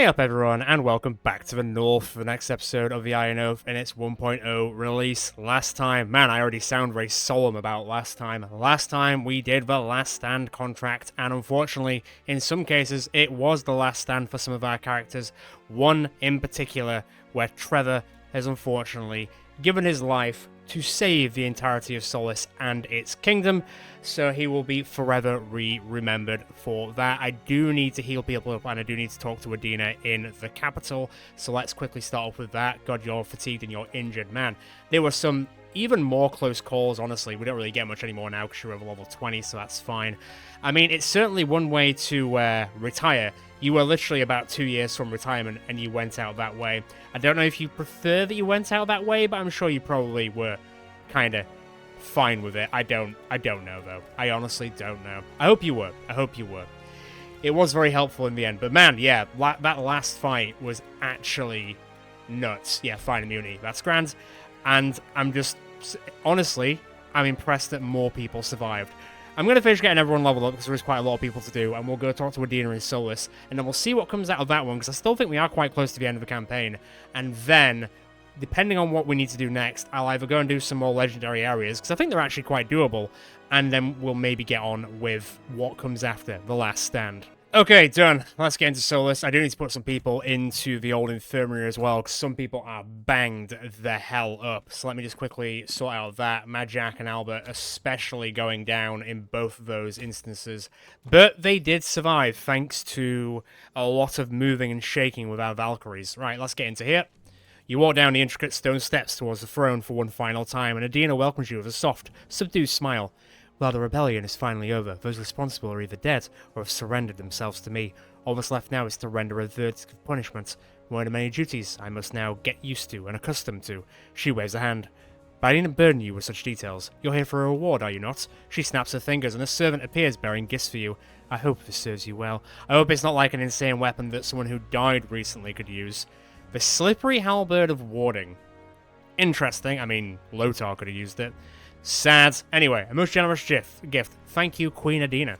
Hey up everyone, and welcome back to the North for the next episode of the Iron Oath and its 1.0 release. Last time, man, I already sound very solemn about last time. Last time we did the Last Stand contract, and unfortunately, in some cases, it was the last stand for some of our characters. One in particular, where Trevor has unfortunately given his life to save the entirety of Solace and its kingdom, so he will be forever remembered for that. I do need to heal people up, and I do need to talk to Adina in the capital, so let's quickly start off with that. God, you're fatigued and you're injured. Man, there were some even more close calls, honestly. We don't really get much anymore now because you're over level 20, so that's fine. I mean, it's certainly one way to retire. You were literally about 2 years from retirement, and you went out that way. I don't know if you prefer that you went out that way, but I'm sure you probably were kind of fine with it. I don't know, though. I honestly don't know. I hope you were. It was very helpful in the end, but man, yeah, that last fight was actually nuts. Yeah, fine immunity. That's grand. And I'm just, honestly, I'm impressed that more people survived. I'm going to finish getting everyone leveled up because there is quite a lot of people to do, and we'll go talk to Adina and Solus, and then we'll see what comes out of that one, because I still think we are quite close to the end of the campaign. And then, depending on what we need to do next, I'll either go and do some more legendary areas, because I think they're actually quite doable, and then we'll maybe get on with what comes after the Last Stand. Okay, done. Let's get into Solus. I do need to put some people into the old infirmary as well, because some people are banged the hell up. So let me just quickly sort out that. Majak and Albert especially going down in both of those instances. But they did survive, thanks to a lot of moving and shaking with our Valkyries. Right, let's get into here. You walk down the intricate stone steps towards the throne for one final time, and Adina welcomes you with a soft, subdued smile. Well, the rebellion is finally over. Those responsible are either dead or have surrendered themselves to me. All that's left now is to render a verdict of punishment. One of the many duties I must now get used to and accustomed to. She waves a hand. But I needn't burden you with such details. You're here for a reward, are you not? She snaps her fingers and a servant appears bearing gifts for you. I hope this serves you well. I hope it's not like an insane weapon that someone who died recently could use. The slippery halberd of warding. Interesting. I mean, Lothar could have used it. Sad. Anyway, a most generous gift. Thank you, Queen Adina.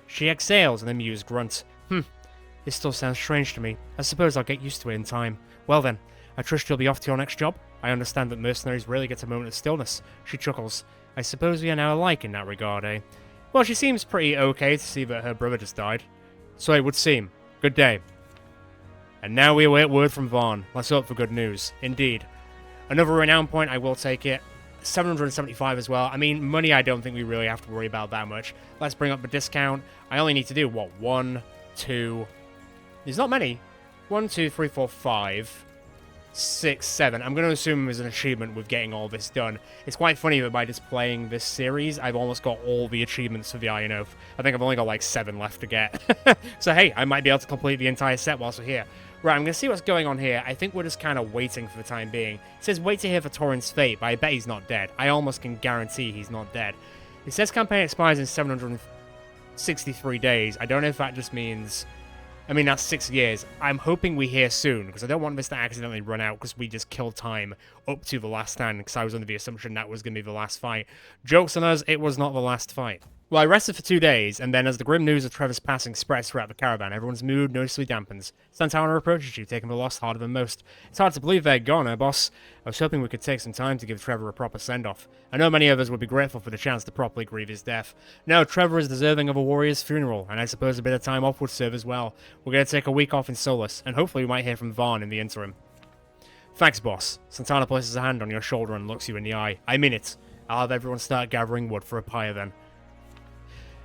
She exhales an amused grunt. This still sounds strange to me. I suppose I'll get used to it in time. Well then, I trust you'll be off to your next job. I understand that mercenaries rarely get a moment of stillness. She chuckles. I suppose we are now alike in that regard, eh? Well, she seems pretty okay to see that her brother just died. So it would seem. Good day. And now we await word from Vaughn. Let's hope for good news. Indeed. Another renown point, I will take it. 775 as well. I mean, money I don't think we really have to worry about that much. Let's bring up the discount. I only need to do, what, 1, 2... There's not many. 1, 2, 3, 4, 5, 6, 7. I'm going to assume there's an achievement with getting all this done. It's quite funny that by just playing this series, I've almost got all the achievements for the Iron Oath. I think I've only got like 7 left to get. So hey, I might be able to complete the entire set whilst we're here. Right, I'm going to see what's going on here. I think we're just kind of waiting for the time being. It says wait to hear for Torrent's fate, but I bet he's not dead. I almost can guarantee he's not dead. It says campaign expires in 763 days. I don't know if that just means... I mean, that's 6 years. I'm hoping we hear soon, because I don't want this to accidentally run out because we just killed time up to the Last Stand, because I was under the assumption that was going to be the last fight. Joke's on us, it was not the last fight. Well, I rested for 2 days, and then as the grim news of Trevor's passing spreads throughout the caravan, everyone's mood noticeably dampens. Santana approaches you, taking the loss harder than most. It's hard to believe they're gone, boss? I was hoping we could take some time to give Trevor a proper send-off. I know many of us would be grateful for the chance to properly grieve his death. No, Trevor is deserving of a warrior's funeral, and I suppose a bit of time off would serve as well. We're going to take a week off in Solus, and hopefully we might hear from Vaughn in the interim. Thanks, boss. Santana places a hand on your shoulder and looks you in the eye. I mean it. I'll have everyone start gathering wood for a pyre then.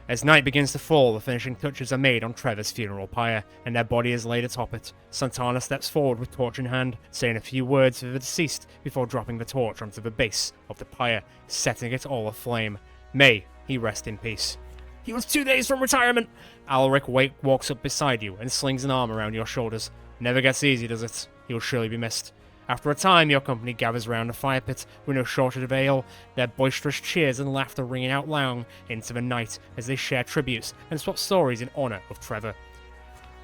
As night begins to fall, the finishing touches are made on Trevor's funeral pyre, and their body is laid atop it. Santana steps forward with torch in hand, saying a few words for the deceased before dropping the torch onto the base of the pyre, setting it all aflame. May he rest in peace. He was 2 days from retirement! Alaric walks up beside you and slings an arm around your shoulders. Never gets easy, does it? He will surely be missed. After a time, your company gathers round a fire pit with no shortage of ale, their boisterous cheers and laughter ringing out loud into the night as they share tributes and swap stories in honour of Trevor.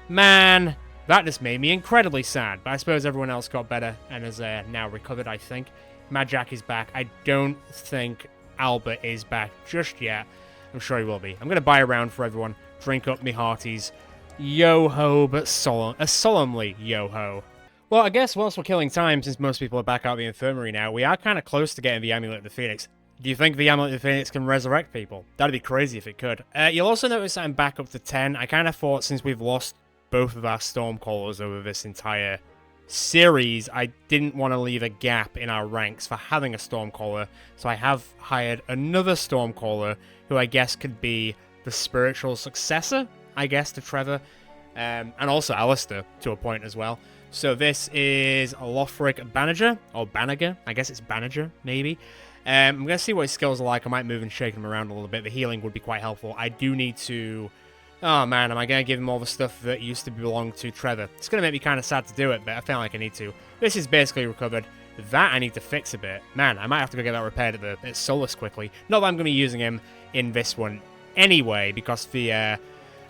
Man, that just made me incredibly sad, but I suppose everyone else got better and has now recovered, I think. Majak is back. I don't think Albert is back just yet. I'm sure he will be. I'm going to buy a round for everyone, drink up me hearties. Yo-ho, but solemnly yo-ho. Well, I guess whilst we're killing time, since most people are back out of the infirmary now, we are kind of close to getting the Amulet of the Phoenix. Do you think the Amulet of the Phoenix can resurrect people? That'd be crazy if it could. You'll also notice that I'm back up to 10. I kind of thought since we've lost both of our Stormcallers over this entire series, I didn't want to leave a gap in our ranks for having a Stormcaller, so I have hired another Stormcaller, who I guess could be the spiritual successor, I guess, to Trevor, and also Alistair, to a point as well. So this is Lothric Banagher, or Banagher, I guess it's Banagher, maybe. I'm going to see what his skills are like. I might move and shake him around a little bit. The healing would be quite helpful. I do need to... Oh, man, am I going to give him all the stuff that used to belong to Trevor? It's going to make me kind of sad to do it, but I feel like I need to. This is basically recovered. That I need to fix a bit. Man, I might have to go get that repaired at Solus quickly. Not that I'm going to be using him in this one anyway, because the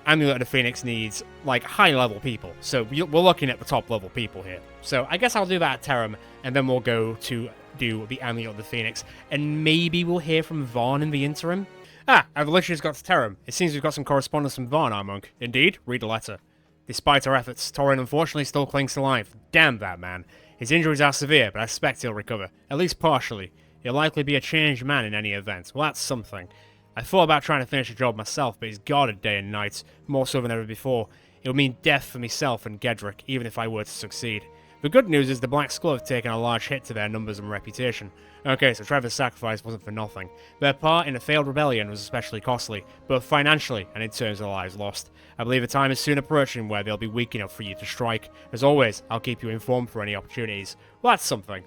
Amulet of the Phoenix needs, like, high-level people. So we're looking at the top-level people here. So I guess I'll do that at Terram, and then we'll go to do the Amulet of the Phoenix, and maybe we'll hear from Vaughn in the interim. I've literally just got to Terram. It seems we've got some correspondence from Vaughn, our monk. Indeed, read the letter. Despite our efforts, Torin unfortunately still clings to life. Damn that man. His injuries are severe, but I expect he'll recover. At least partially. He'll likely be a changed man in any event. Well, that's something. I thought about trying to finish the job myself, but he's guarded day and night, more so than ever before. It would mean death for myself and Gedrick, even if I were to succeed. The good news is the Black Skull have taken a large hit to their numbers and reputation. Okay, so Trevor's sacrifice wasn't for nothing. Their part in a failed rebellion was especially costly, both financially and in terms of the lives lost. I believe the time is soon approaching where they'll be weak enough for you to strike. As always, I'll keep you informed for any opportunities. Well, that's something.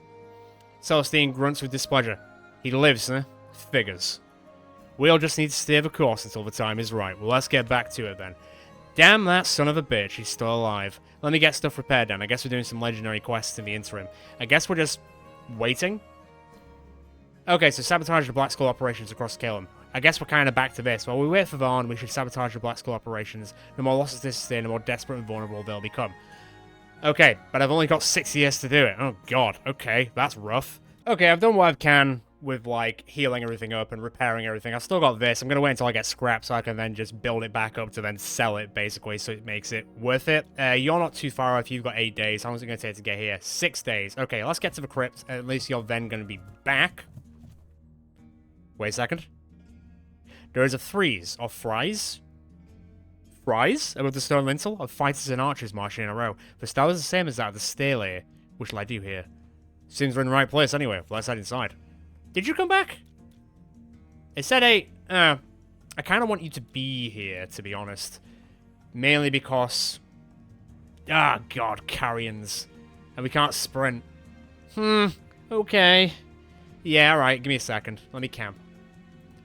Celestine grunts with displeasure. He lives, eh? Figures. We'll just need to steer the course until the time is right. Well, let's get back to it then. Damn that son of a bitch, he's still alive. Let me get stuff repaired then. I guess we're doing some legendary quests in the interim. I guess we're just waiting? Okay, so sabotage the Black Skull operations across Calum. I guess we're kind of back to this. While we wait for Vaughn, we should sabotage the Black Skull operations. The more losses they sustain, the more desperate and vulnerable they'll become. Okay, but I've only got 6 years to do it. Oh god, okay, that's rough. Okay, I've done what I can with, like, healing everything up and repairing everything. I've still got this. I'm going to wait until I get scrap so I can then just build it back up to then sell it, basically, so it makes it worth it. You're not too far off. You've got 8 days. How long is it going to take to get here? 6 days. Okay, let's get to the crypt. At least you're then going to be back. Wait a second. There is a frieze, or fries? Fries? Above the stone lintel of fighters and archers marching in a row. The style is the same as that of the stele. What shall I do here? Seems we're in the right place anyway. Let's head inside. Did you come back? It said I kind of want you to be here, to be honest. Mainly because... Ah, God, carrions. And we can't sprint. Okay. Yeah, alright, give me a second. Let me camp.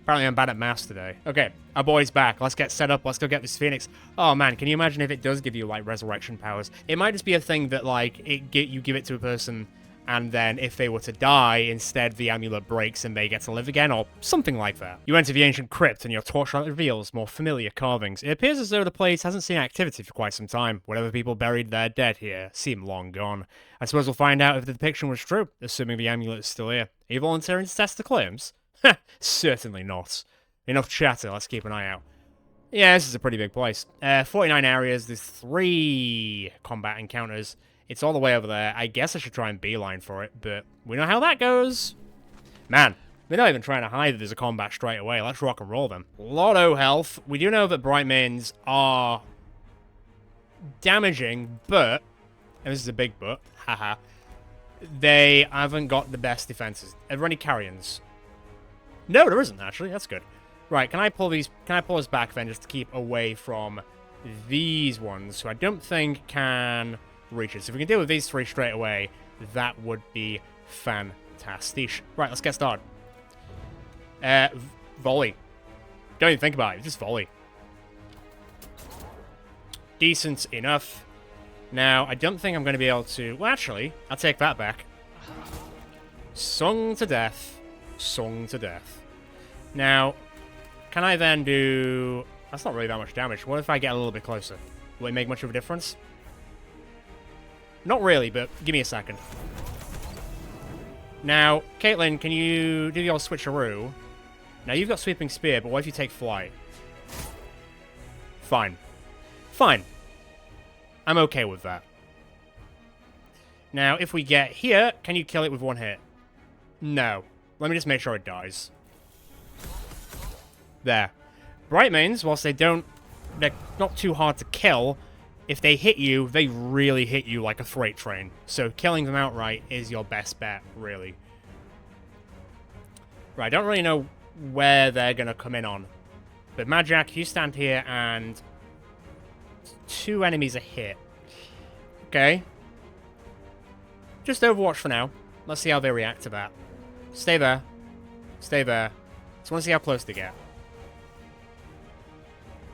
Apparently I'm bad at maths today. Okay, our boy's back. Let's get set up. Let's go get this Phoenix. Oh, man, can you imagine if it does give you, like, resurrection powers? It might just be a thing that, like, you give it to a person... And then, if they were to die, instead the amulet breaks and they get to live again, or something like that. You enter the ancient crypt, and your torchlight reveals more familiar carvings. It appears as though the place hasn't seen activity for quite some time. Whatever people buried their dead here seem long gone. I suppose we'll find out if the depiction was true, assuming the amulet is still here. Are you volunteering to test the claims? Ha! Certainly not. Enough chatter, let's keep an eye out. Yeah, this is a pretty big place. 49 areas, there's 3 combat encounters. It's all the way over there. I guess I should try and beeline for it, but we know how that goes. Man, they're not even trying to hide that there's a combat straight away. Let's rock and roll them. Lotto health. We do know that Bright Mains are damaging, but, and this is a big but, haha, they haven't got the best defenses. Are there any carrions? No, there isn't, actually. That's good. Right, can I pull us back then just to keep away from these ones, who I don't think can... reach it. So if we can deal with these 3 straight away, that would be fantastic. Right, let's get started. Volley. Don't even think about it, just volley. Decent enough. Now, I don't think I'm going to be able to... Well, actually, I'll take that back. Sung to death. Sung to death. Now, can I then do... That's not really that much damage. What if I get a little bit closer? Will it make much of a difference? Not really, but give me a second. Now, Caitlin, can you do the old switcheroo? Now, you've got Sweeping Spear, but what if you take Flight? Fine. Fine. I'm okay with that. Now, if we get here, can you kill it with one hit? No. Let me just make sure it dies. There. Bright Mains, whilst they're not too hard to kill, if they hit you, they really hit you like a freight train. So killing them outright is your best bet, really. Right, I don't really know where they're going to come in on. But Majak, you stand here and 2 enemies a hit. Okay. Just Overwatch for now. Let's see how they react to that. Stay there. Stay there. Just want to see how close they get.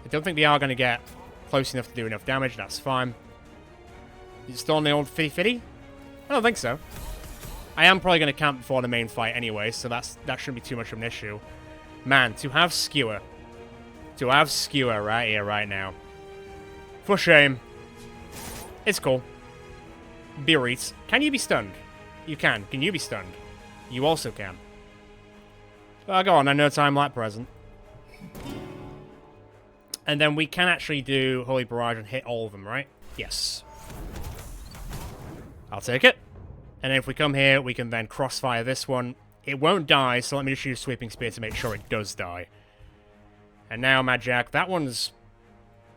I don't think they are going to get close enough to do enough damage. That's fine. Is it still on the old fitty-fitty? I don't think so. I am probably going to camp before the main fight anyway, so that shouldn't be too much of an issue. Man, to have Skewer. To have Skewer right here, right now. For shame. It's cool. Beereats. Can you be stunned? You can. Can you be stunned? You also can. Go on, I know time like present. And then we can actually do Holy Barrage and hit all of them, right? Yes. I'll take it. And then if we come here, we can then crossfire this one. It won't die, so let me just use Sweeping Spear to make sure it does die. And now, Majak, that one's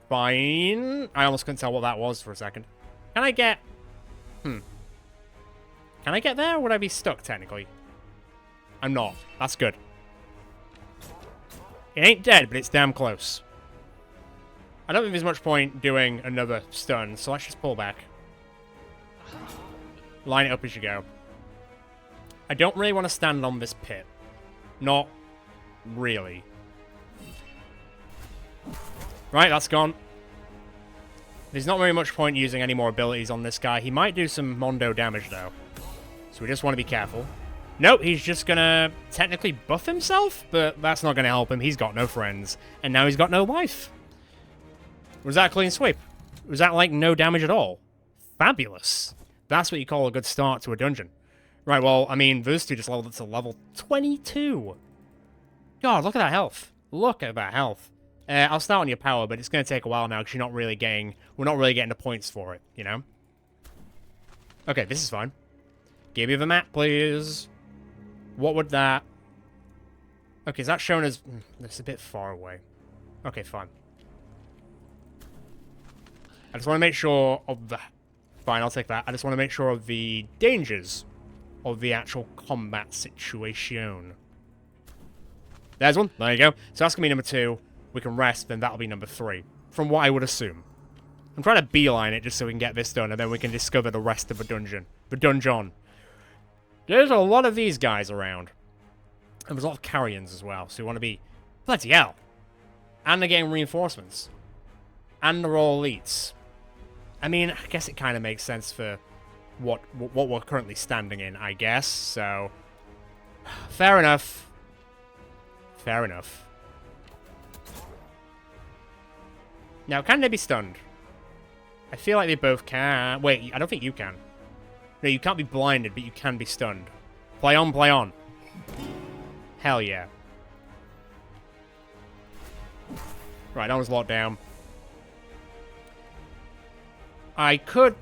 fine. I almost couldn't tell what that was for a second. Can I get... Can I get there, or would I be stuck, technically? I'm not. That's good. It ain't dead, but it's damn close. I don't think there's much point doing another stun, so let's just pull back. Line it up as you go. I don't really want to stand on this pit. Not really. Right, that's gone. There's not very much point using any more abilities on this guy. He might do some Mondo damage, though. So we just want to be careful. Nope, he's just going to technically buff himself, but that's not going to help him. He's got no friends, and now he's got no life. Was that a clean sweep? Was that, like, no damage at all? Fabulous. That's what you call a good start to a dungeon. Right, well, I mean, those two just leveled up to level 22. God, look at that health. Look at that health. I'll start on your power, but it's going to take a while now because we're not really getting the points for it, you know? Okay, this is fine. Give me the map, please. What would that... Okay, is that shown as... That's a bit far away. Okay, fine. I just want to make sure of the... Fine, I'll take that. I just want to make sure of the dangers of the actual combat situation. There's one. There you go. So that's going to be number 2. We can rest, then that'll be number 3. From what I would assume. I'm trying to beeline it just so we can get this done, and then we can discover the rest of the dungeon. The dungeon. There's a lot of these guys around. And there's a lot of carrions as well, so we want to be... Bloody hell. And they're getting reinforcements. And they're all elites. I mean, I guess it kind of makes sense for what we're currently standing in, I guess, so... Fair enough. Fair enough. Now, can they be stunned? I feel like they both can. Wait, I don't think you can. No, you can't be blinded, but you can be stunned. Play on, play on. Hell yeah. Right, that was locked down. I could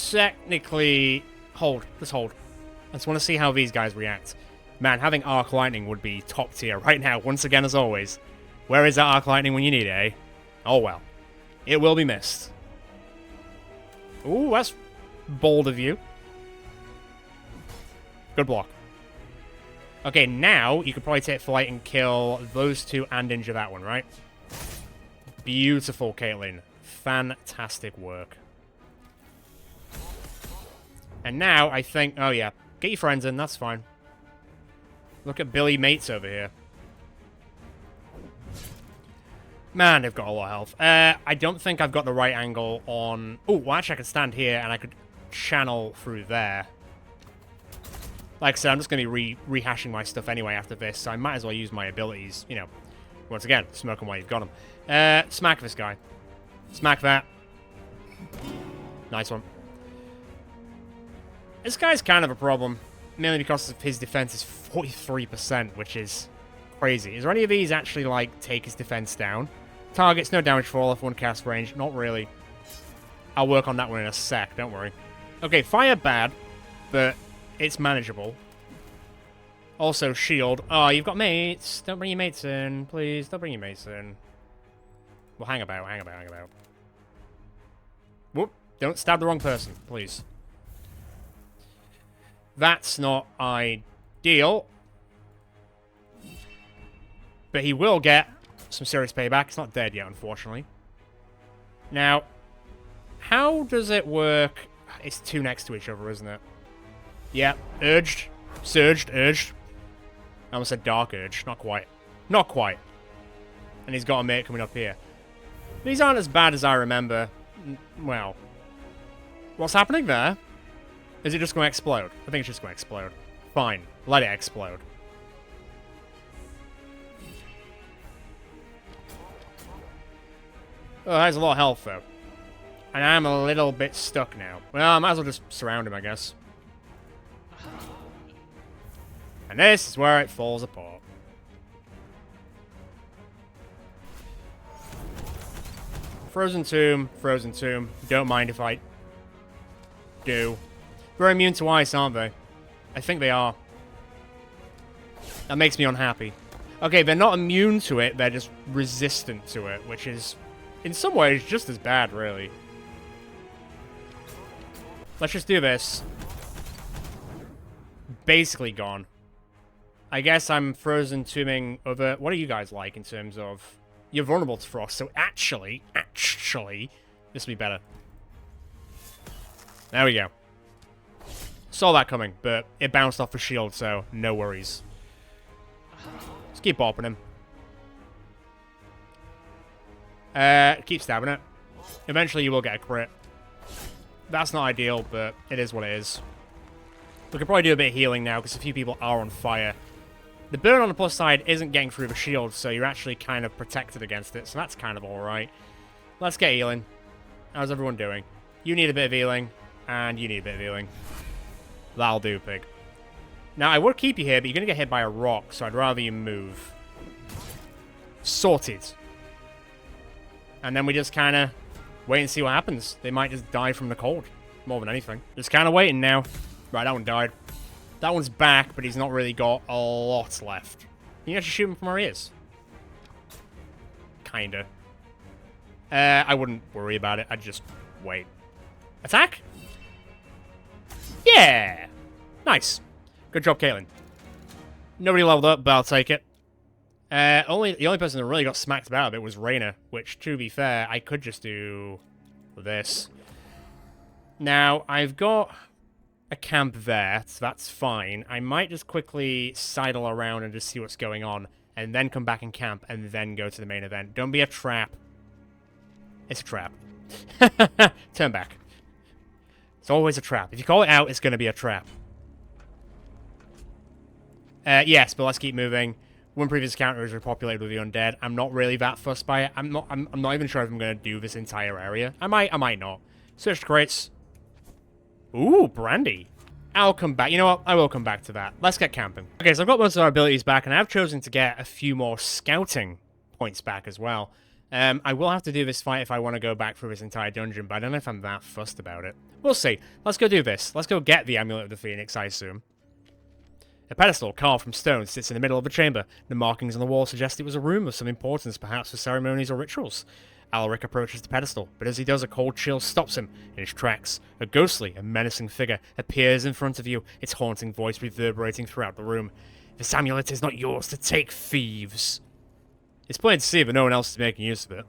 technically hold. Just hold. I just want to see how these guys react. Man, having Arc Lightning would be top tier right now, once again as always. Where is that Arc Lightning when you need it, eh? Oh well. It will be missed. Ooh, that's bold of you. Good block. Okay, now you could probably take flight and kill those two and injure that one, right? Beautiful, Caitlyn. Fantastic work. And now, I think... Oh, yeah. Get your friends in, that's fine. Look at Billy Mates over here. Man, they've got a lot of health. I don't think I've got the right angle on... Oh, well, actually, I could stand here, and I could channel through there. Like I said, I'm just going to be rehashing my stuff anyway after this, so I might as well use my abilities, you know. Once again, smoke them while you've got them. Smack this guy. Smack that. Nice one. This guy's kind of a problem, mainly because of his defense is 43%, which is crazy. Is there any of these actually, like, take his defense down? Targets, no damage fall off one cast range. Not really. I'll work on that one in a sec, don't worry. Okay, fire bad, but it's manageable. Also, shield. Oh, you've got mates. Don't bring your mates in. Please, don't bring your mates in. Well, hang about, hang about, hang about. Whoop. Don't stab the wrong person, please. That's not ideal. But he will get some serious payback. He's not dead yet, unfortunately. Now, how does it work? It's two next to each other, isn't it? Yeah, urged. Surged, urged. I almost said dark urge. Not quite. Not quite. And he's got a mate coming up here. These aren't as bad as I remember. Well. What's happening there? Is it just going to explode? I think it's just going to explode. Fine. Let it explode. Oh, there's a lot of health, though. And I'm a little bit stuck now. Well, I might as well just surround him, I guess. And this is where it falls apart. Frozen Tomb, Frozen Tomb. Don't mind if I do. They're immune to ice, aren't they? I think they are. That makes me unhappy. Okay, they're not immune to it, they're just resistant to it, which is, in some ways, just as bad, really. Let's just do this. Basically gone. I guess I'm frozen tombing other... What are you guys like in terms of... You're vulnerable to frost, so actually, this will be better. There we go. Saw that coming, but it bounced off the shield, so no worries. Just keep bopping him. Keep stabbing it. Eventually you will get a crit. That's not ideal, but it is what it is. We could probably do a bit of healing now, because a few people are on fire. The burn on the plus side isn't getting through the shield, so you're actually kind of protected against it, so that's kind of alright. Let's get healing. How's everyone doing? You need a bit of healing, and you need a bit of healing. That'll do, pig. Now, I would keep you here, but you're going to get hit by a rock, so I'd rather you move. Sorted. And then we just kind of wait and see what happens. They might just die from the cold, more than anything. Just kind of waiting now. Right, that one died. That one's back, but he's not really got a lot left. Can you actually shoot him from where he is? Kinda. I wouldn't worry about it. I'd just wait. Attack? Yeah! Nice. Good job, Caitlin. Nobody leveled up, but I'll take it. The only person that really got smacked about of it was Reyna, which, to be fair, I could just do this. Now, I've got a camp there, so that's fine. I might just quickly sidle around and just see what's going on, and then come back and camp, and then go to the main event. Don't be a trap. It's a trap. Turn back. It's always a trap. If you call it out, it's going to be a trap. Yes, but let's keep moving. One previous encounter is repopulated with the undead. I'm not really that fussed by it. I'm not even sure if I'm going to do this entire area. I might not. Search the crates. Ooh, brandy. I'll come back. You know what? I will come back to that. Let's get camping. Okay, so I've got most of our abilities back, and I've chosen to get a few more scouting points back as well. I will have to do this fight if I want to go back through this entire dungeon, but I don't know if I'm that fussed about it. We'll see. Let's go do this. Let's go get the Amulet of the Phoenix, I assume. A pedestal carved from stone sits in the middle of the chamber. The markings on the wall suggest it was a room of some importance, perhaps for ceremonies or rituals. Alaric approaches the pedestal, but as he does, a cold chill stops him in his tracks. A ghostly and menacing figure appears in front of you, its haunting voice reverberating throughout the room. This amulet is not yours to take, thieves. It's plain to see that no one else is making use of it.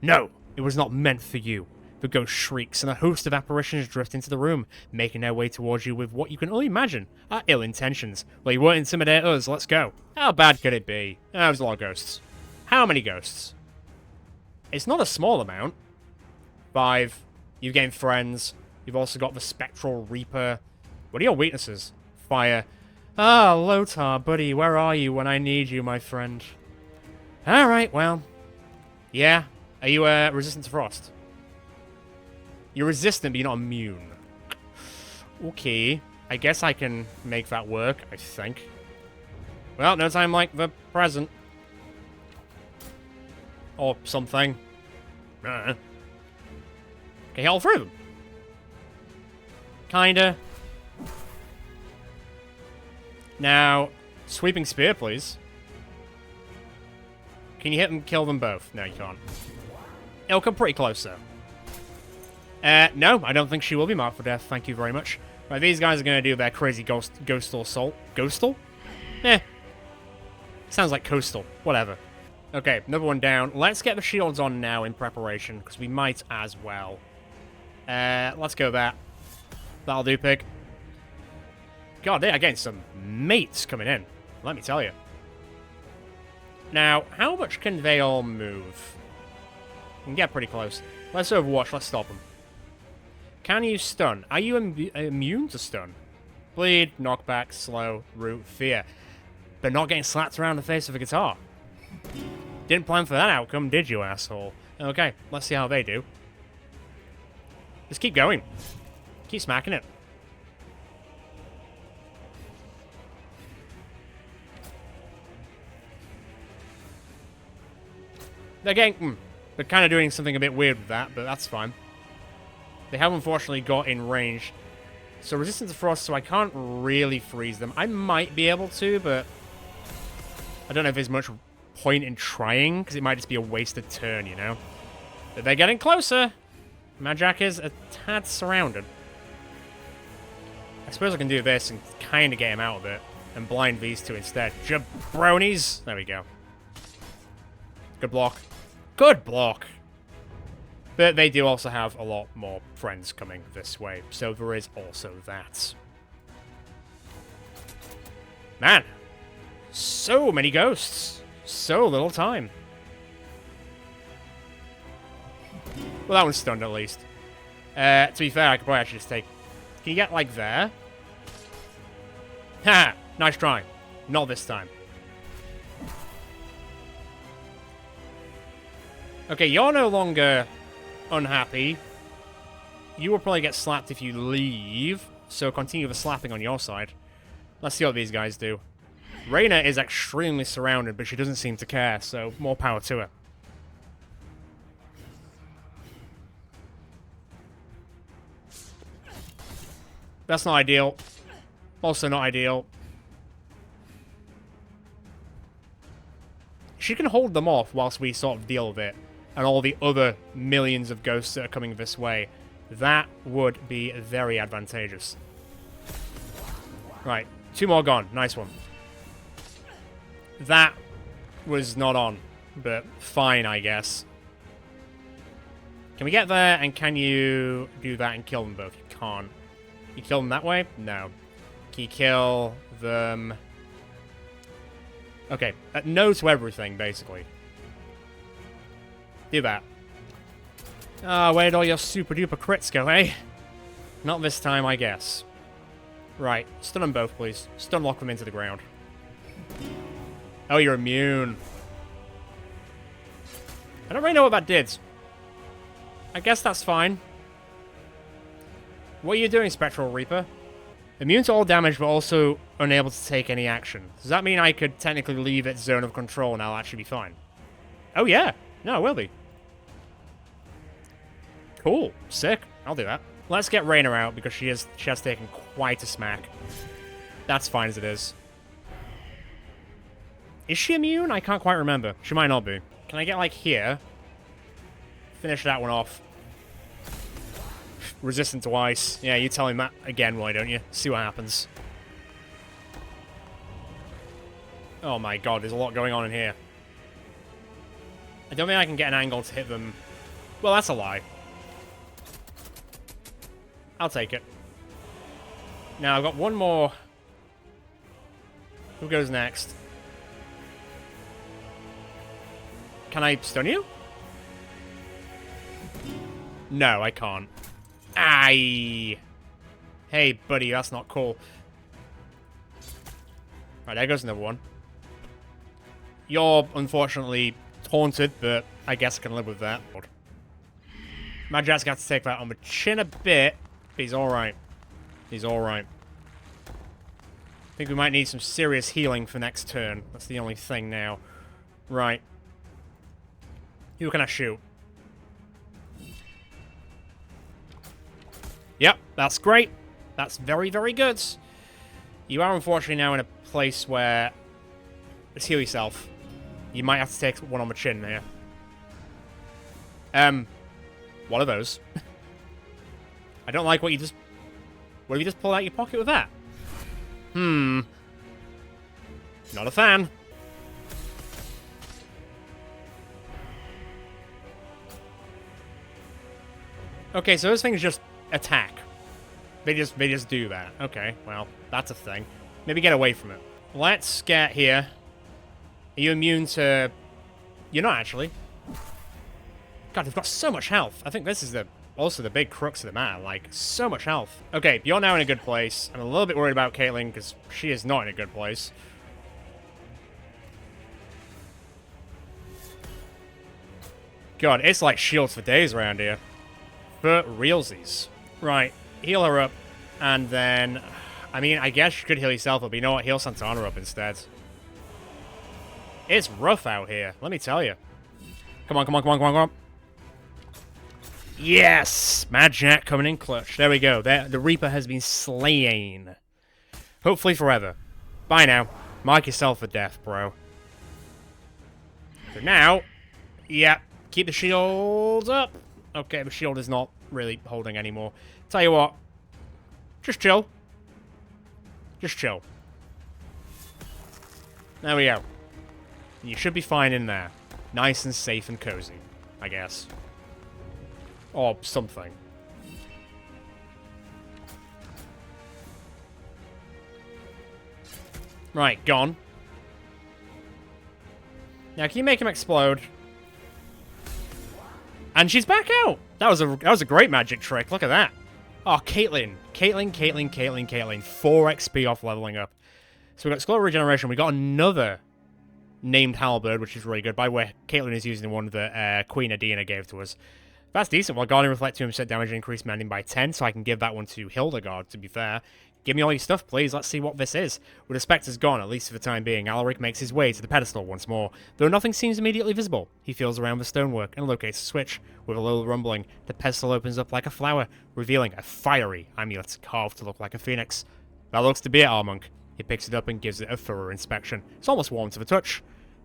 No, it was not meant for you. The ghost shrieks, and a host of apparitions drift into the room, making their way towards you with what you can only imagine are ill intentions. Well, you won't intimidate us, let's go. How bad could it be? Oh, there's a lot of ghosts. How many ghosts? It's not a small amount. 5. You've gained friends. You've also got the Spectral Reaper. What are your weaknesses? Fire. Ah, Lothar, buddy, where are you when I need you, my friend? Alright, well. Yeah. Are you resistant to frost? You're resistant, but you're not immune. Okay. I guess I can make that work, I think. Well, no time like the present. Or something. Okay, Okay, all through them. Kinda. Now, sweeping spear, please. Can you hit them, kill them both? No, you can't. It'll come pretty close, though. No, I don't think she will be marked for death. Thank you very much. Right, these guys are going to do their crazy ghostal assault. Ghostal? Eh. Sounds like coastal. Whatever. Okay, another one down. Let's get the shields on now in preparation, because we might as well. Let's go that. That'll do, pig. God, they are getting some mates coming in. Let me tell you. Now, how much can they all move? Can get pretty close. Let's overwatch. Let's stop them. Can you stun? Are you immune to stun? Bleed, knockback, slow, root, fear. But not getting slapped around the face with a guitar. Didn't plan for that outcome, did you, asshole? Okay, let's see how they do. Just keep going. Keep smacking it. They're getting... they're kind of doing something a bit weird with that, but that's fine. They have unfortunately got in range. So resistant to frost, so I can't really freeze them. I might be able to, but... I don't know if there's much point in trying, because it might just be a wasted turn, you know? But they're getting closer! Majak is a tad surrounded. I suppose I can do this and kind of get him out of it. And blind these two instead. Jabronis! There we go. Good block. Good block! But they do also have a lot more friends coming this way. So there is also that. Man! So many ghosts! So little time. Well, that one's stunned at least. To be fair, I could probably actually just take... Can you get, like, there? Ha! Nice try. Not this time. Okay, you're no longer unhappy. You will probably get slapped if you leave, so continue the slapping on your side. Let's see what these guys do. Reyna is extremely surrounded, but she doesn't seem to care, so more power to her. That's not ideal. Also not ideal. She can hold them off whilst we sort of deal with it. And all the other millions of ghosts that are coming this way. That would be very advantageous. Right. 2 more gone. Nice one. That was not on. But fine, I guess. Can we get there? And can you do that and kill them both? You can't. You kill them that way? No. Can you kill them? Okay. No to everything, basically. Do that. Ah, where did all your super duper crits go, eh? Not this time, I guess. Right. Stun them both, please. Stun lock them into the ground. Oh, you're immune. I don't really know what that did. I guess that's fine. What are you doing, Spectral Reaper? Immune to all damage, but also unable to take any action. Does that mean I could technically leave its zone of control and I'll actually be fine? Oh, yeah. No, I will be. Cool. Sick. I'll do that. Let's get Reyna out, because she has taken quite a smack. That's fine as it is. Is she immune? I can't quite remember. She might not be. Can I get, like, here? Finish that one off. Resistant to ice. Yeah, you tell him that again, why don't you? See what happens. Oh my god, there's a lot going on in here. I don't think I can get an angle to hit them. Well, that's a lie. I'll take it. Now, I've got one more. Who goes next? Can I stun you? No, I can't. Aye. Hey, buddy, that's not cool. Right, there goes another one. You're, unfortunately, taunted, but I guess I can live with that. Majak's got to take that on the chin a bit, but he's alright. He's alright. I think we might need some serious healing for next turn. That's the only thing now. Right. Who can I shoot? Yep, that's great. That's very, very good. You are unfortunately now in a place where... Let's heal yourself. You might have to take one on the chin here. What are those? I don't like what you just... What have you just pulled out your pocket with that? Not a fan. Okay, so those things just attack. They just do that. Okay, well, that's a thing. Maybe get away from it. Let's get here. Are you immune to... You're not, actually. God, they've got so much health. I think this is also the big crux of the matter. Like, so much health. Okay, you're now in a good place. I'm a little bit worried about Caitlyn, because she is not in a good place. God, it's like shields for days around here. For realsies. Right, heal her up. And then... I mean, I guess you could heal yourself up, but you know what? Heal Santana up instead. It's rough out here, let me tell you. Come on, come on, come on, come on, come on. Yes! Mad Jack coming in clutch. There we go. The Reaper has been slain. Hopefully forever. Bye now. Mark yourself for death, bro. For now, yeah, keep the shield up. Okay, the shield is not really holding anymore. Tell you what. Just chill. Just chill. There we go. You should be fine in there. Nice and safe and cozy, I guess. Or something. Right, gone. Now, can you make him explode? And she's back out! That was a great magic trick. Look at that. Oh, Caitlyn. Caitlyn. 4 XP off leveling up. So we got Skull Regeneration. We got another named Halberd, which is really good. By the way, Caitlyn is using the one that Queen Adina gave to us. That's decent. Well, Guardian Reflect 2% damage and increased mending by 10, so I can give that one to Hildegard, to be fair. Give me all your stuff, please. Let's see what this is. With the Spectre's gone, at least for the time being, Alaric makes his way to the pedestal once more. Though nothing seems immediately visible, he feels around the stonework and locates a switch. With a little rumbling, the pedestal opens up like a flower, revealing a fiery amulet carved to look like a phoenix. That looks to be it, our monk. He picks it up and gives it a thorough inspection. It's almost warm to the touch.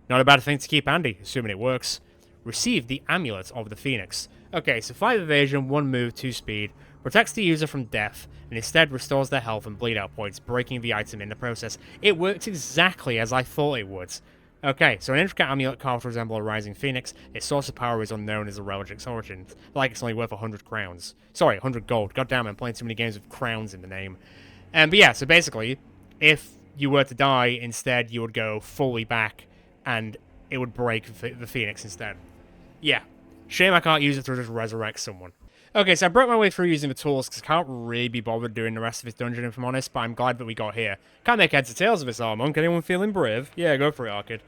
Not a bad thing to keep handy, assuming it works. Receive the amulet of the phoenix. Okay, so 5 evasion, 1 move, 2 speed. Protects the user from death, and instead restores their health and bleed out points, breaking the item in the process. It worked exactly as I thought it would. Okay, so an intricate amulet carved to resemble a rising phoenix. Its source of power is unknown as a relic's origin. Like it's only worth 100 crowns. Sorry, 100 gold. God damn, I'm playing too many games with crowns in the name. But yeah, so basically, if you were to die, instead you would go fully back, and it would break the phoenix instead. Yeah. Shame I can't use it to just resurrect someone. Okay, so I broke my way through using the tools because I can't really be bothered doing the rest of this dungeon, if I'm honest, but I'm glad that we got here. Can't make heads or tails of this, monk. Anyone feeling brave? Yeah, go for it, Arkid.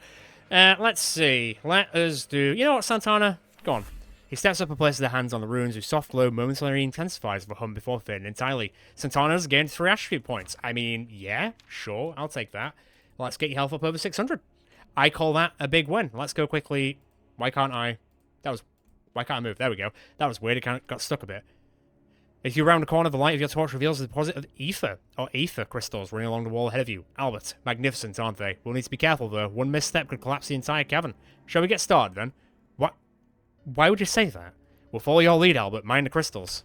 Let's see. Let us do... You know what, Santana? Go on. He steps up and places their hands on the runes, whose soft glow momentarily intensifies the hum before fading entirely. Santana's gained 3 attribute points. I mean, yeah, sure, I'll take that. Let's get your health up over 600. I call that a big win. Let's go quickly. Why can't I... Why can't I move? There we go. That was weird. It kind of got stuck a bit. As you round the corner, the light of your torch reveals a deposit of ether, or aether crystals running along the wall ahead of you. Albert, magnificent, aren't they? We'll need to be careful, though. One misstep could collapse the entire cavern. Shall we get started, then? What? Why would you say that? We'll follow your lead, Albert. Mind the crystals.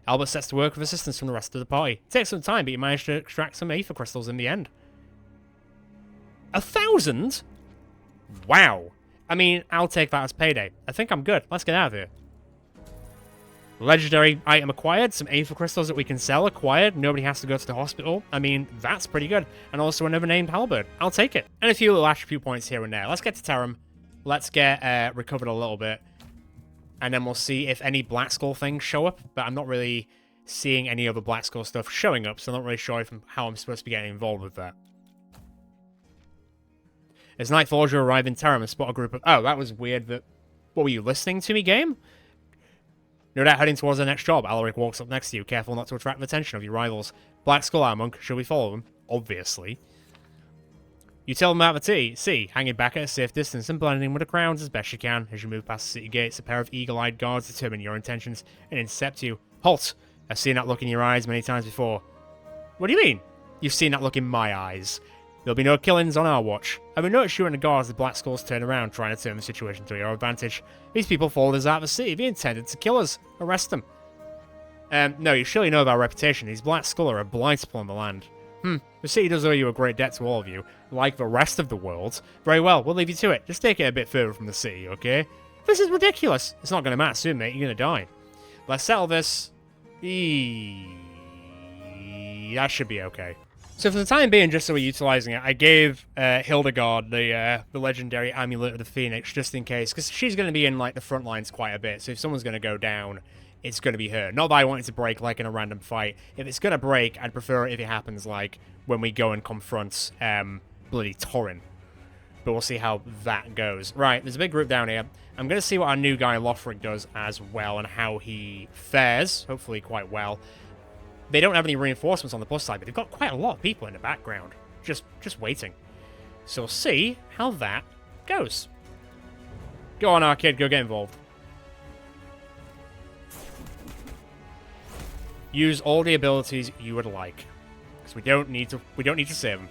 Albert sets to work with assistance from the rest of the party. It takes some time, but you manage to extract some aether crystals in the end. 1,000? Wow. I mean, I'll take that as payday. I think I'm good. Let's get out of here. Legendary item acquired. Some aether crystals that we can sell acquired. Nobody has to go to the hospital. I mean, that's pretty good. And also another named Halberd. I'll take it. And a few little attribute points here and there. Let's get to Tarim. Let's get recovered a little bit. And then we'll see if any Black Skull things show up. But I'm not really seeing any other Black Skull stuff showing up. So I'm not really sure how I'm supposed to be getting involved with that. As night falls, you arrive in Tarim and spot a group of... Oh, that was weird that... What, were you listening to me, game? No doubt heading towards the next job. Alaric walks up next to you, careful not to attract the attention of your rivals. Black Skull, our monk. Shall we follow them? Obviously. You tell them about the tea. See, hanging back at a safe distance and blending in with the crowds as best you can. As you move past the city gates, a pair of eagle-eyed guards determine your intentions and intercept you. Halt! I've seen that look in your eyes many times before. What do you mean? You've seen that look in my eyes. There'll be no killings on our watch. I will notice you and the guards as the Black Skulls turn around, trying to turn the situation to your advantage. These people followed us out of the city. They intended to kill us. Arrest them. No, you surely know of our reputation. These Black Skull are a blight upon the land. The city does owe you a great debt to all of you, like the rest of the world. Very well, we'll leave you to it. Just take it a bit further from the city, okay? This is ridiculous. It's not going to matter soon, mate. You're going to die. Let's settle this. That should be okay. So for the time being, just so we're utilizing it, I gave Hildegard the legendary Amulet of the Phoenix, just in case, because she's going to be in like the front lines quite a bit, so if someone's going to go down, it's going to be her. Not that I want it to break like in a random fight. If it's going to break, I'd prefer it if it happens like when we go and confront bloody Torrin. But we'll see how that goes. Right, there's a big group down here. I'm going to see what our new guy Lothric does as well and how he fares, hopefully quite well. They don't have any reinforcements on the plus side, but they've got quite a lot of people in the background. Just waiting. So we'll see how that goes. Go on, our kid, go get involved. Use all the abilities you would like. Because we don't need to save them.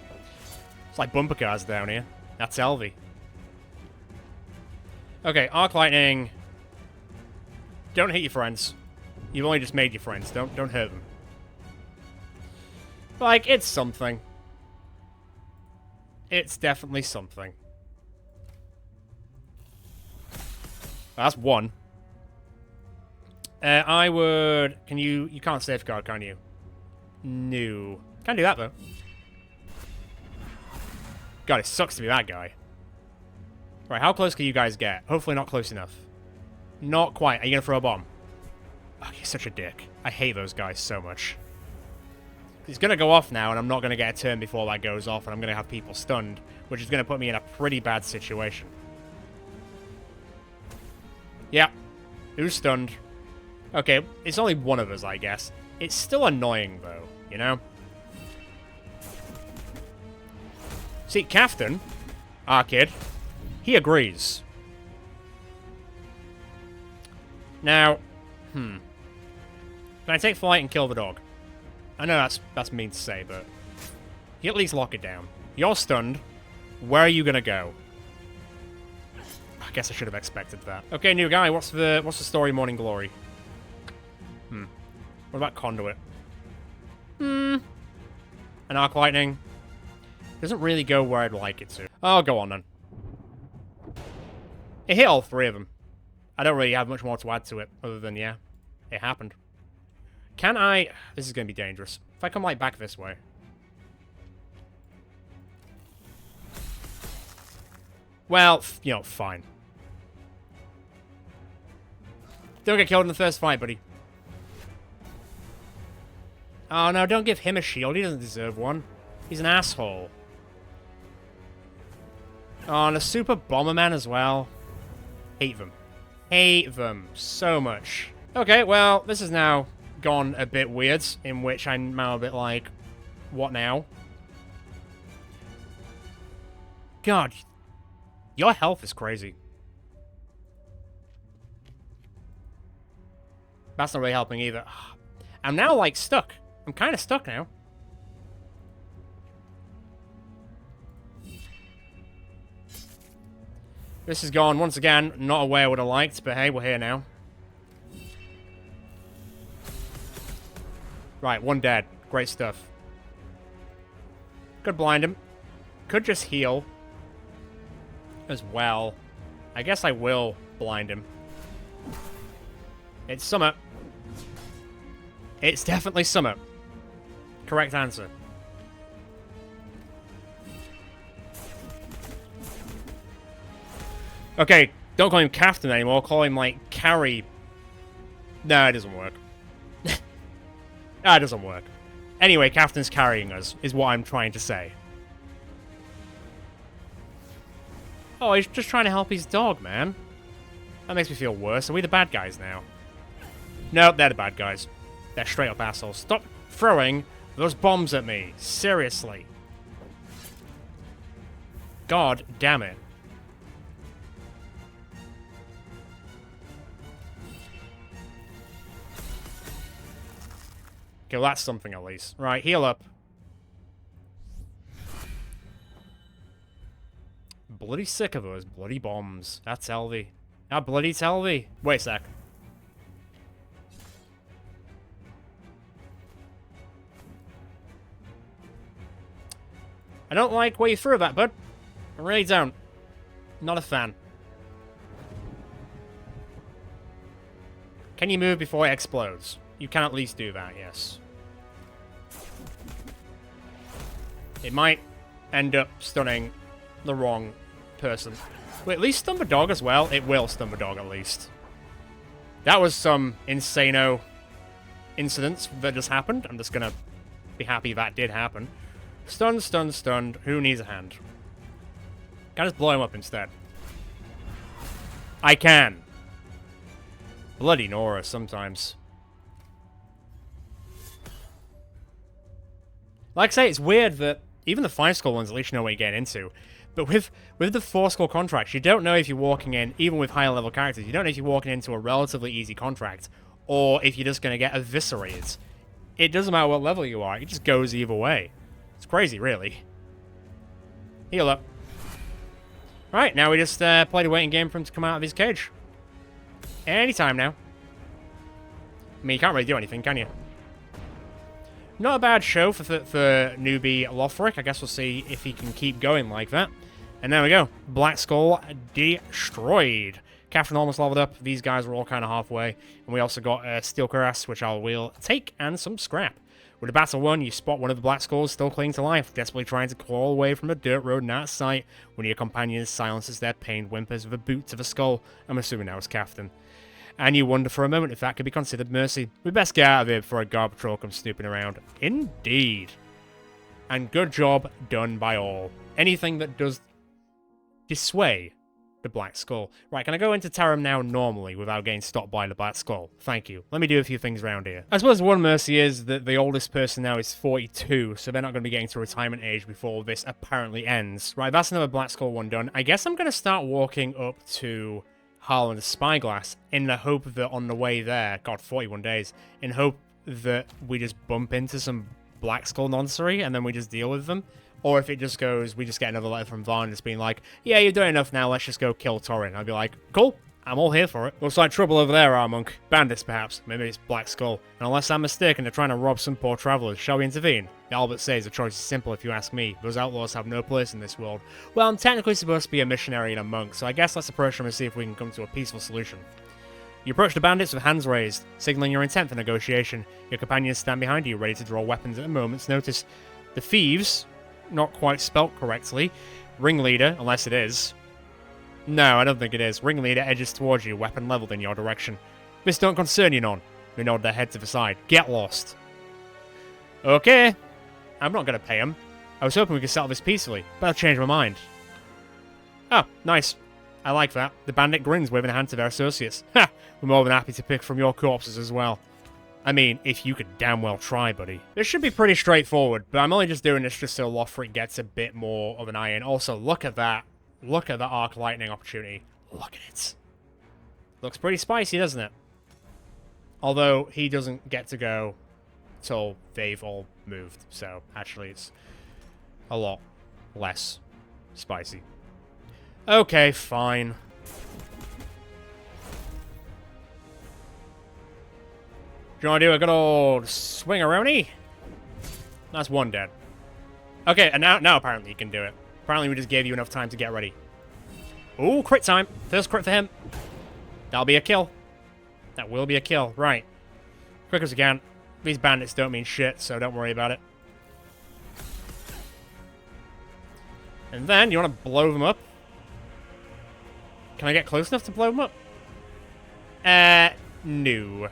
It's like bumper cars down here. That's Elvie. Okay, Arc Lightning. Don't hit your friends. You've only just made your friends. Don't hurt them. Like, it's something. It's definitely something. That's one. I would... Can you... You can't safeguard, can you? No. Can't do that, though. God, it sucks to be that guy. Right, how close can you guys get? Hopefully not close enough. Not quite. Are you going to throw a bomb? Oh, you're such a dick. I hate those guys so much. It's going to go off now, and I'm not going to get a turn before that goes off, and I'm going to have people stunned, which is going to put me in a pretty bad situation. Yeah. Who's stunned? Okay, it's only one of us, I guess. It's still annoying, though, you know? See, Captain, our kid, he agrees. Now, can I take flight and kill the dog? I know that's mean to say, but you at least lock it down. You're stunned. Where are you gonna go? I guess I should have expected that. Okay, new guy. What's the story? Morning Glory. What about Conduit? An Arc Lightning. Doesn't really go where I'd like it to. Oh, go on then. It hit all three of them. I don't really have much more to add to it, other than, yeah, it happened. Can I... This is going to be dangerous. If I come, like, back this way. Well, you know, fine. Don't get killed in the first fight, buddy. Oh, no, don't give him a shield. He doesn't deserve one. He's an asshole. Oh, and a Super Bomberman as well. Hate them. Hate them so much. Okay, well, this is now... gone a bit weird, in which I'm now a bit like, what now? God, your health is crazy. That's not really helping either. I'm now, like, stuck. I'm kind of stuck now. This is gone, once again, not aware I would have liked, but hey, we're here now. Right, one dead. Great stuff. Could blind him. Could just heal. As well. I guess I will blind him. It's summer. It's definitely summer. Correct answer. Okay, don't call him Captain anymore. Call him, like, Carry. No, it doesn't work. That doesn't work. Anyway, Captain's carrying us, is what I'm trying to say. Oh, he's just trying to help his dog, man. That makes me feel worse. Are we the bad guys now? No, they're the bad guys. They're straight up assholes. Stop throwing those bombs at me. Seriously. God damn it. Okay, well, that's something at least. Right, heal up. Bloody sick of those bloody bombs. That's Elvie. That bloody Elvie. Wait a sec. I don't like where you threw that, bud. I really don't. Not a fan. Can you move before it explodes? You can at least do that, yes. It might end up stunning the wrong person. Wait, at least stun the dog as well? It will stun the dog at least. That was some insano incidents that just happened. I'm just gonna be happy that did happen. Stunned, stunned, stunned. Who needs a hand? Can I just blow him up instead? I can. Bloody Nora sometimes. Like I say, it's weird that even the 5-score ones, at least you know what you're getting into. But with the 4-score contracts, you don't know if you're walking in, even with higher level characters, you don't know if you're walking into a relatively easy contract, or if you're just going to get eviscerated. It doesn't matter what level you are, it just goes either way. It's crazy, really. Heal up. Right, now we just played a waiting game for him to come out of his cage. Anytime now. I mean, you can't really do anything, can you? Not a bad show for newbie Lothric. I guess we'll see if he can keep going like that. And there we go. Black Skull destroyed. Catherine almost leveled up. These guys were all kind of halfway. And we also got Steel Cuirass, which I will take, and some scrap. With the battle won, you spot one of the Black Skulls still clinging to life, desperately trying to claw away from a dirt road and out of sight, when your companion silences their pained whimpers with a boot to the skull. I'm assuming that was Captain. And you wonder for a moment if that could be considered mercy. We best get out of here before a guard patrol comes snooping around. Indeed. And good job done by all. Anything that does dissuade the Black Skull. Right, can I go into Tarim now normally without getting stopped by the Black Skull? Thank you. Let me do a few things around here. I suppose one mercy is that the oldest person now is 42, so they're not going to be getting to retirement age before this apparently ends. Right, that's another Black Skull one done. I guess I'm going to start walking up to Harlan's Spyglass in the hope that on the way there, God, 41 days, in hope that we just bump into some Black Skull noncery and then we just deal with them. Or if it just goes, we just get another letter from Varn just being like, yeah, you're doing enough now, let's just go kill Torin. I'd be like, cool, I'm all here for it. Looks like trouble over there, our monk. Bandits, perhaps. Maybe it's Black Skull. And unless I'm mistaken, they're trying to rob some poor travelers. Shall we intervene? Albert says the choice is simple if you ask me. Those outlaws have no place in this world. Well, I'm technically supposed to be a missionary and a monk, so I guess let's approach them and see if we can come to a peaceful solution. You approach the bandits with hands raised, signaling your intent for negotiation. Your companions stand behind you, ready to draw weapons at a moment's notice. The thieves, not quite spelt correctly, ringleader, unless it is. No, I don't think it is. Ringleader edges towards you, weapon leveled in your direction. This don't concern you none. They nod their head to the side. Get lost. Okay. I'm not going to pay him. I was hoping we could settle this peacefully, but I've changed my mind. Oh, nice. I like that. The bandit grins, waving a hand to their associates. Ha! We're more than happy to pick from your corpses as well. I mean, if you could damn well try, buddy. This should be pretty straightforward, but I'm only just doing this just so Lothric gets a bit more of an eye in. Also, look at that. Look at the arc lightning opportunity. Look at it. Looks pretty spicy, doesn't it? Although, he doesn't get to go till they've all moved. So, actually, it's a lot less spicy. Okay, fine. Do you want to do a good old swing-a-roni? That's one dead. Okay, and now apparently you can do it. Apparently we just gave you enough time to get ready. Ooh, crit time. First crit for him. That'll be a kill. That will be a kill. Right. Quick as we can. These bandits don't mean shit, so don't worry about it. And then, you want to blow them up? Can I get close enough to blow them up? No.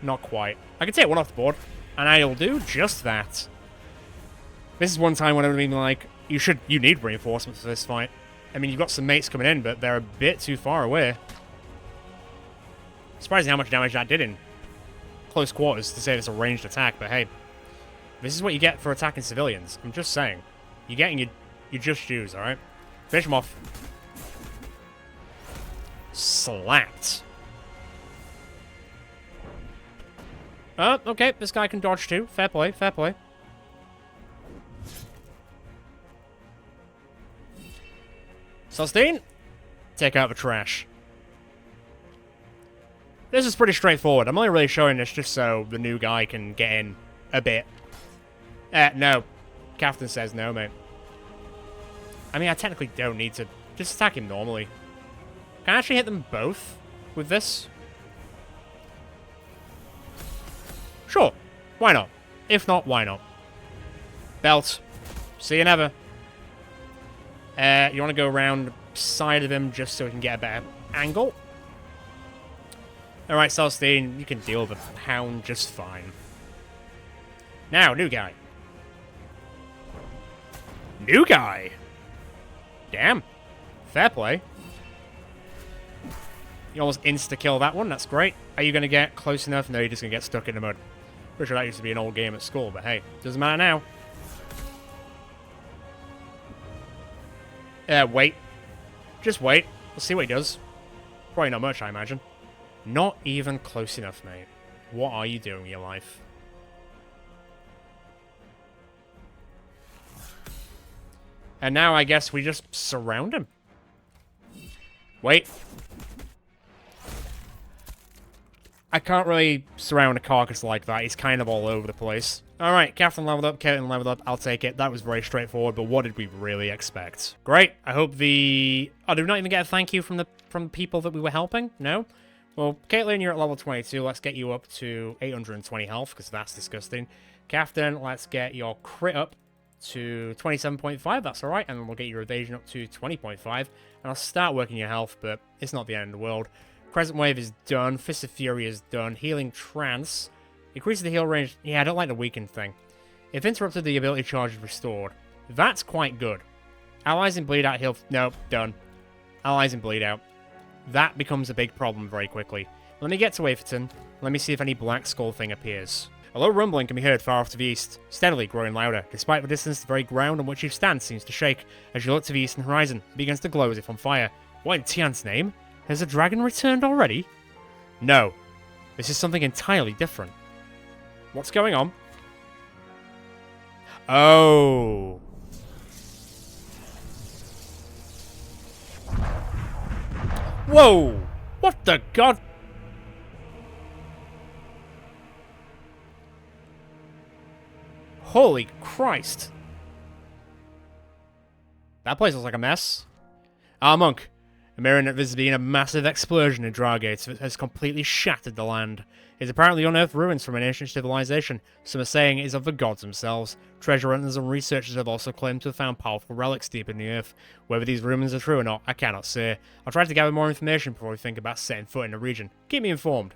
Not quite. I can take one off the board, and I'll do just that. This is one time when I'm being like, you need reinforcements for this fight. I mean, you've got some mates coming in, but they're a bit too far away. Surprising how much damage that did in close quarters to say it's a ranged attack, but hey. This is what you get for attacking civilians. I'm just saying. You're getting your just dues, alright? Finish them off. Slapped. Oh, okay, this guy can dodge too. Fair play, fair play. Sustain. Take out the trash. This is pretty straightforward. I'm only really showing this just so the new guy can get in a bit. No. Captain says no, mate. I mean, I technically don't need to just attack him normally. Can I actually hit them both with this? Sure. Why not? If not, why not? Belt. See you never. You want to go around the side of him just so we can get a better angle? Alright, Celestine, you can deal with a hound just fine. Now, new guy. New guy! Damn. Fair play. You almost insta-kill that one, that's great. Are you going to get close enough? No, you're just going to get stuck in the mud. Pretty sure that used to be an old game at school, but hey, doesn't matter now. Wait. Just wait. We'll see what he does. Probably not much, I imagine. Not even close enough, mate. What are you doing in your life? And now I guess we just surround him. Wait. I can't really surround a carcass like that. He's kind of all over the place. Alright, Captain leveled up, Caitlin leveled up. I'll take it. That was very straightforward, but what did we really expect? Great. I hope the... Oh, did we not even get a thank you from the people that we were helping? No? Well, Caitlin, you're at level 22. Let's get you up to 820 health, because that's disgusting. Captain, let's get your crit up to 27.5. That's alright. And then we'll get your evasion up to 20.5. And I'll start working your health, but it's not the end of the world. Crescent Wave is done. Fist of Fury is done. Healing Trance. Increases the heal range. Yeah, I don't like the weakened thing. If interrupted, the ability charge is restored. That's quite good. Allies in Bleed Out heal... No, done. Allies in Bleed Out. That becomes a big problem very quickly. Let me get to Waferton. Let me see if any Black Skull thing appears. A low rumbling can be heard far off to the east, steadily growing louder. Despite the distance, the very ground on which you stand seems to shake. As you look to the eastern horizon, it begins to glow as if on fire. What in Tian's name? Has the dragon returned already? No. This is something entirely different. What's going on? Oh. Whoa! What the god? Holy Christ. That place looks like a mess. Ah, Monk. I'm hearing that there's been a massive explosion in Dragates that has completely shattered the land. It's apparently unearthed ruins from an ancient civilization. Some are saying it is of the gods themselves. Treasure hunters and researchers have also claimed to have found powerful relics deep in the earth. Whether these rumors are true or not, I cannot say. I'll try to gather more information before we think about setting foot in the region. Keep me informed.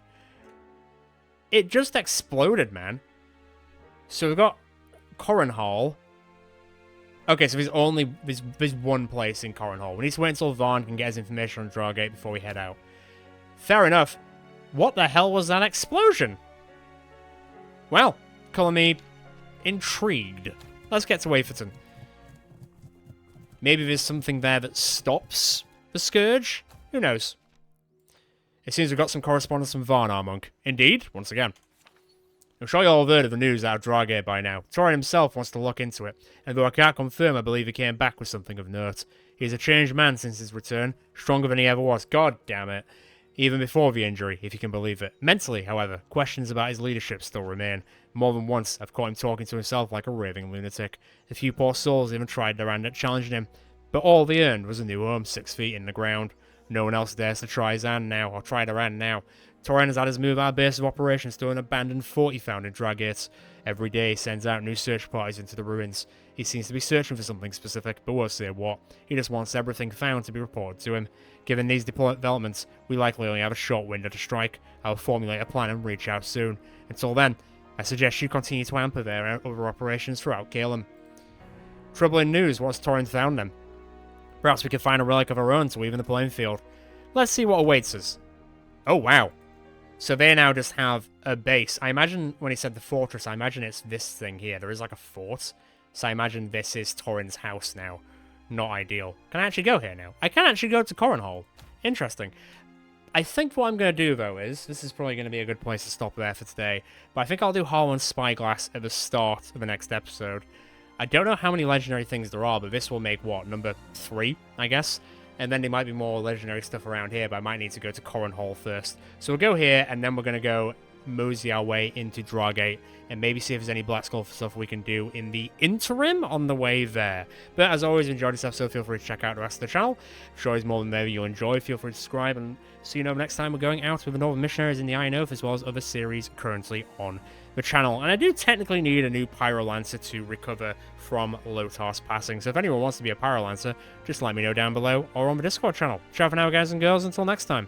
It just exploded, man. So we've got Corran Hall. Okay, so there's one place in Corran Hall. We need to wait until Vaughn can get his information on Dragate before we head out. Fair enough. What the hell was that explosion? Well, call me intrigued. Let's get to Waferton. Maybe there's something there that stops the Scourge? Who knows? It seems we've got some correspondence from Varnar, Monk. Indeed, once again. I'm sure you all have heard of the news out of Dragate by now. Torin himself wants to look into it, and though I can't confirm, I believe he came back with something of note. He's a changed man since his return, stronger than he ever was, god damn it. Even before the injury, if you can believe it. Mentally, however, questions about his leadership still remain. More than once, I've caught him talking to himself like a raving lunatic. A few poor souls even tried their hand at challenging him, but all they earned was a new home 6 feet in the ground. No one else dares to try his hand now, or try their hand now. Torin has had us move our base of operations to an abandoned fort he found in Dragate. Every day he sends out new search parties into the ruins. He seems to be searching for something specific, but won't say what. He just wants everything found to be reported to him. Given these developments, we likely only have a short window to strike. I'll formulate a plan and reach out soon. Until then, I suggest you continue to hamper their other operations throughout Calum. Troubling news, once Torin found them. Perhaps we could find a relic of our own to even the playing field. Let's see what awaits us. Oh wow. So they now just have a base. I imagine when he said the fortress, I imagine it's this thing here. There is like a fort. So I imagine this is Torin's house now. Not ideal. Can I actually go here now? I can actually go to Corran Hall. Interesting. I think what I'm going to do, though, is... This is probably going to be a good place to stop there for today. But I think I'll do Harlan's Spyglass at the start of the next episode. I don't know how many legendary things there are, but this will make, what, number 3, I guess? And then there might be more legendary stuff around here, but I might need to go to Corran Hall first. So we'll go here, and then we're going to go mosey our way into Dragate, and maybe see if there's any Black Skull stuff we can do in the interim on the way there. But as always, if you enjoyed this episode, feel free to check out the rest of the channel. I'm sure there's more than maybe you'll enjoy. Feel free to subscribe, and so you know next time we're going out with the Northern Missionaries in the Iron Oath, as well as other series currently on the channel. And I do technically need a new Pyrolancer to recover from Lotar's passing, so if anyone wants to be a Pyrolancer, just let me know down below or on the Discord channel. Ciao for now, guys and girls, until next time.